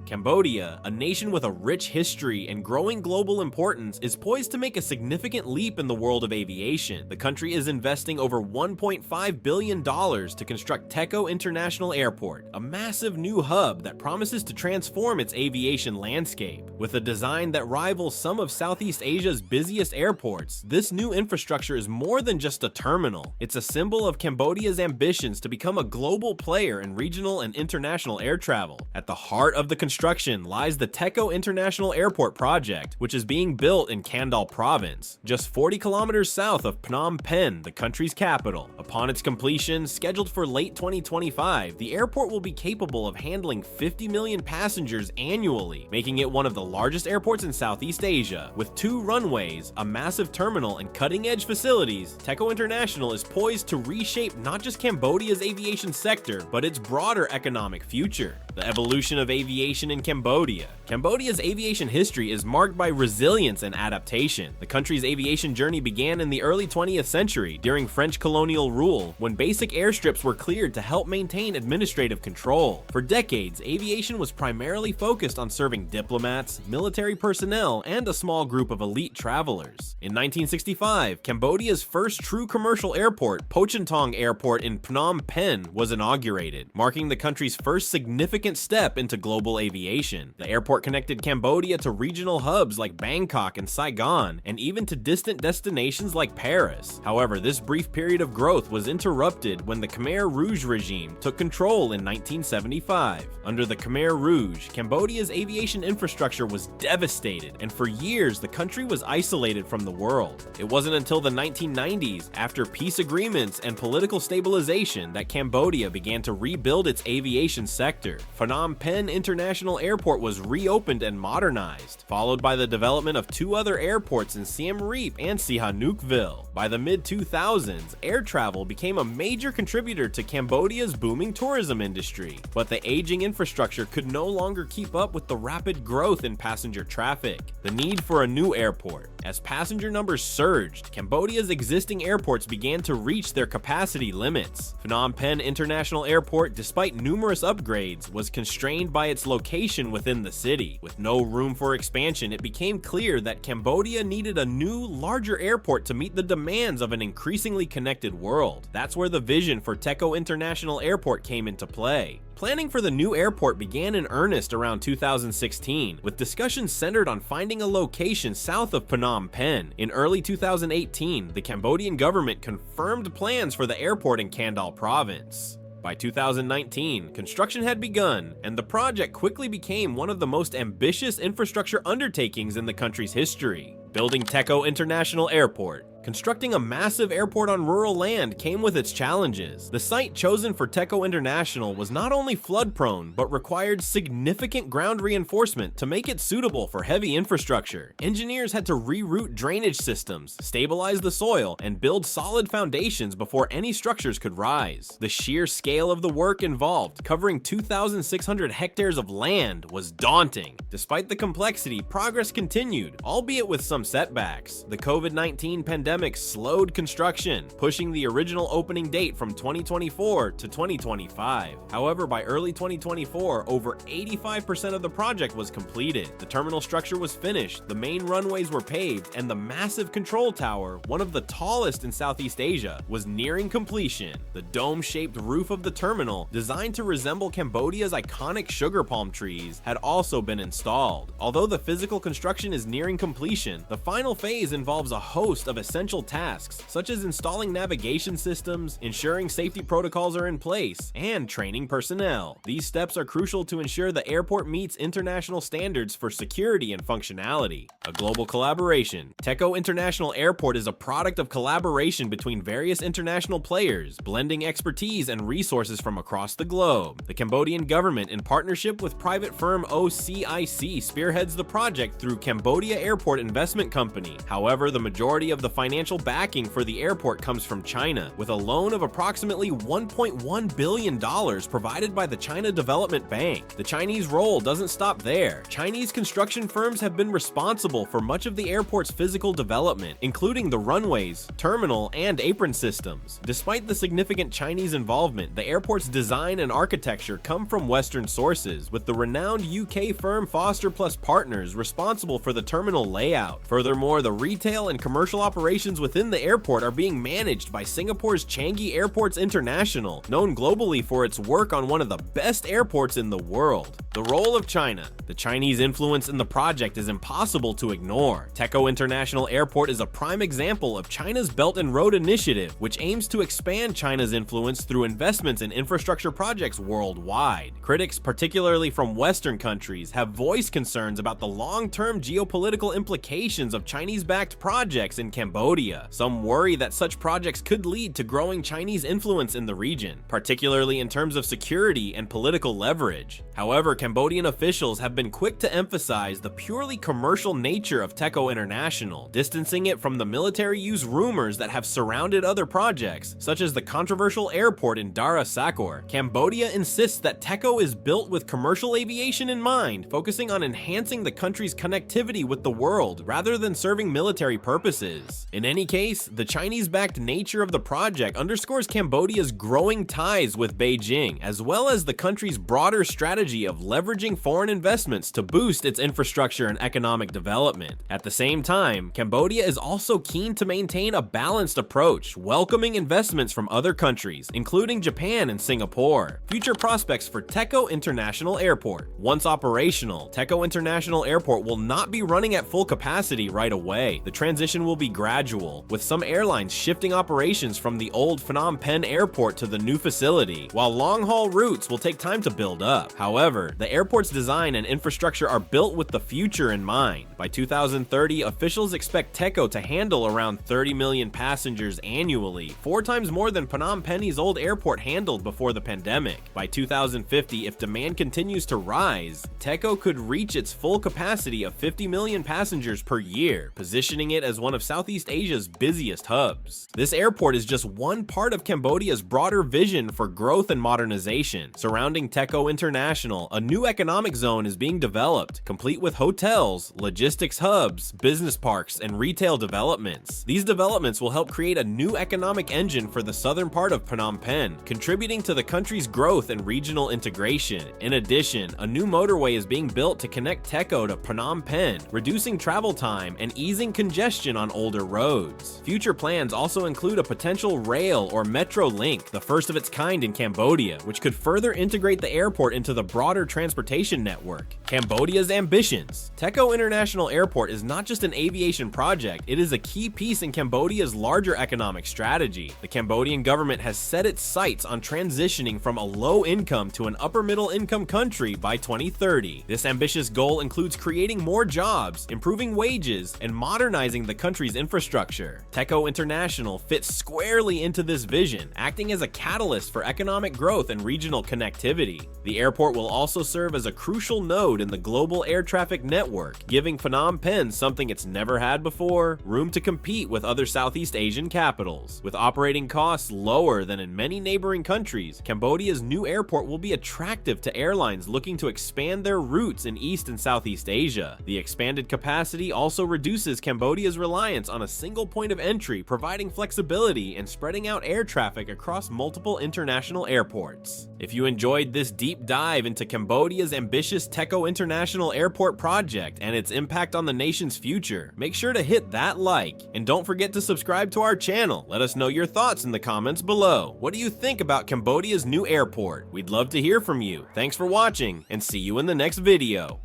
Cambodia, a nation with a rich history and growing global importance, is poised to make a significant leap in the world of aviation. The country is investing over $1.5 billion to construct Techo International Airport, a massive new hub that promises to transform its aviation landscape. With a design that rivals some of Southeast Asia's busiest airports, this new infrastructure is more than just a terminal. It's a symbol of Cambodia's ambitions to become a global player in regional and international air travel. At the heart of the construction lies the Techo International Airport project, which is being built in Kandal province, just 40 kilometers south of Phnom Penh, the country's capital. Upon its completion, scheduled for late 2025, the airport will be capable of handling 50 million passengers annually, making it one of the largest airports in Southeast Asia. With 2 runways, a massive terminal, and cutting-edge facilities, Techo International is poised to reshape not just Cambodia's aviation sector, but its broader economic future. The evolution of aviation in Cambodia. Cambodia's aviation history is marked by resilience and adaptation. The country's aviation journey began in the early 20th century during French colonial rule, when basic airstrips were cleared to help maintain administrative control. For decades, aviation was primarily focused on serving diplomats, military personnel, and a small group of elite travelers. In 1965, Cambodia's first true commercial airport, Pochentong Airport in Phnom Penh, was inaugurated, marking the country's first significant step into global aviation. The airport connected Cambodia to regional hubs like Bangkok and Saigon, and even to distant destinations like Paris. However, this brief period of growth was interrupted when the Khmer Rouge regime took control in 1975. Under the Khmer Rouge, Cambodia's aviation infrastructure was devastated, and for years the country was isolated from the world. It wasn't until the 1990s, after peace agreements and political stabilization, that Cambodia began to rebuild its aviation sector. Phnom Penh International Airport was reopened and modernized, followed by the development of 2 other airports in Siem Reap and Sihanoukville. By the mid-2000s, air travel became a major contributor to Cambodia's booming tourism industry, but the aging infrastructure could no longer keep up with the rapid growth in passenger traffic. The need for a new airport. As passenger numbers surged, Cambodia's existing airports began to reach their capacity limits. Phnom Penh International Airport, despite numerous upgrades, was constrained by its location within the city. With no room for expansion, it became clear that Cambodia needed a new, larger airport to meet the demands of an increasingly connected world. That's where the vision for Techo International Airport came into play. Planning for the new airport began in earnest around 2016, with discussions centered on finding a location south of Phnom Penh. In early 2018, the Cambodian government confirmed plans for the airport in Kandal province. By 2019, construction had begun, and the project quickly became one of the most ambitious infrastructure undertakings in the country's history. Building Techo International Airport. Constructing a massive airport on rural land came with its challenges. The site chosen for Techo International was not only flood-prone, but required significant ground reinforcement to make it suitable for heavy infrastructure. Engineers had to reroute drainage systems, stabilize the soil, and build solid foundations before any structures could rise. The sheer scale of the work involved, covering 2,600 hectares of land, was daunting. Despite the complexity, progress continued, albeit with some setbacks. The COVID-19 pandemic slowed construction, pushing the original opening date from 2024 to 2025. However, by early 2024, over 85% of the project was completed. The terminal structure was finished, the main runways were paved, and the massive control tower, one of the tallest in Southeast Asia, was nearing completion. The dome-shaped roof of the terminal, designed to resemble Cambodia's iconic sugar palm trees, had also been installed. Although the physical construction is nearing completion, the final phase involves a host of essential tasks, such as installing navigation systems, ensuring safety protocols are in place, and training personnel. These steps are crucial to ensure the airport meets international standards for security and functionality. A global collaboration. Techo International Airport is a product of collaboration between various international players, blending expertise and resources from across the globe. The Cambodian government, in partnership with private firm OCIC, spearheads the project through Cambodia Airport Investment Company. However, the majority of the financial backing for the airport comes from China, with a loan of approximately $1.1 billion provided by the China Development Bank. The Chinese role doesn't stop there. Chinese construction firms have been responsible for much of the airport's physical development, including the runways, terminal, and apron systems. Despite the significant Chinese involvement, the airport's design and architecture come from Western sources, with the renowned UK firm Foster Plus Partners responsible for the terminal layout. Furthermore, the retail and commercial operations within the airport are being managed by Singapore's Changi Airports International, known globally for its work on one of the best airports in the world. The role of China. The Chinese influence in the project is impossible to ignore. Techo International Airport is a prime example of China's Belt and Road Initiative, which aims to expand China's influence through investments in infrastructure projects worldwide. Critics, particularly from Western countries, have voiced concerns about the long-term geopolitical implications of Chinese-backed projects in Cambodia. Some worry that such projects could lead to growing Chinese influence in the region, particularly in terms of security and political leverage. However, Cambodian officials have been quick to emphasize the purely commercial nature of Techo International, distancing it from the military-use rumors that have surrounded other projects, such as the controversial airport in Dara Sakor. Cambodia insists that Techo is built with commercial aviation in mind, focusing on enhancing the country's connectivity with the world rather than serving military purposes. In any case, the Chinese-backed nature of the project underscores Cambodia's growing ties with Beijing, as well as the country's broader strategy of leveraging foreign investments to boost its infrastructure and economic development. At the same time, Cambodia is also keen to maintain a balanced approach, welcoming investments from other countries, including Japan and Singapore. Future prospects for Techo International Airport. Once operational, Techo International Airport will not be running at full capacity right away. The transition will be gradual, with some airlines shifting operations from the old Phnom Penh airport to the new facility, while long-haul routes will take time to build up. However, the airport's design and infrastructure are built with the future in mind. By 2030, officials expect Techo to handle around 30 million passengers annually, 4 times more than Phnom Penh's old airport handled before the pandemic. By 2050, if demand continues to rise, Techo could reach its full capacity of 50 million passengers per year, positioning it as one of Southeast Asia's busiest hubs. This airport is just one part of Cambodia's broader vision for growth and modernization. Surrounding Techo International, a new economic zone is being developed, complete with hotels, logistics hubs, business parks, and retail developments. These developments will help create a new economic engine for the southern part of Phnom Penh, contributing to the country's growth and regional integration. In addition, a new motorway is being built to connect Techo to Phnom Penh, reducing travel time and easing congestion on older roads. Future plans also include a potential rail or metro link, the first of its kind in Cambodia, which could further integrate the airport into the broader transportation network. Cambodia's ambitions. Techo International Airport is not just an aviation project, it is a key piece in Cambodia's larger economic strategy. The Cambodian government has set its sights on transitioning from a low-income to an upper-middle-income country by 2030. This ambitious goal includes creating more jobs, improving wages, and modernizing the country's infrastructure. Techo International fits squarely into this vision, acting as a catalyst for economic growth and regional connectivity. The airport will also serve as a crucial node in the global air traffic network, giving Phnom Penh something it's never had before: room to compete with other Southeast Asian capitals. With operating costs lower than in many neighboring countries, Cambodia's new airport will be attractive to airlines looking to expand their routes in East and Southeast Asia. The expanded capacity also reduces Cambodia's reliance on a single point of entry, providing flexibility and spreading out air traffic across multiple international airports. If you enjoyed this deep dive into Cambodia's ambitious Techo International Airport project and its impact on the nation's future, make sure to hit that like, and don't forget to subscribe to our channel. Let us know your thoughts in the comments below. What do you think about Cambodia's new airport? We'd love to hear from you. Thanks for watching, and see you in the next video.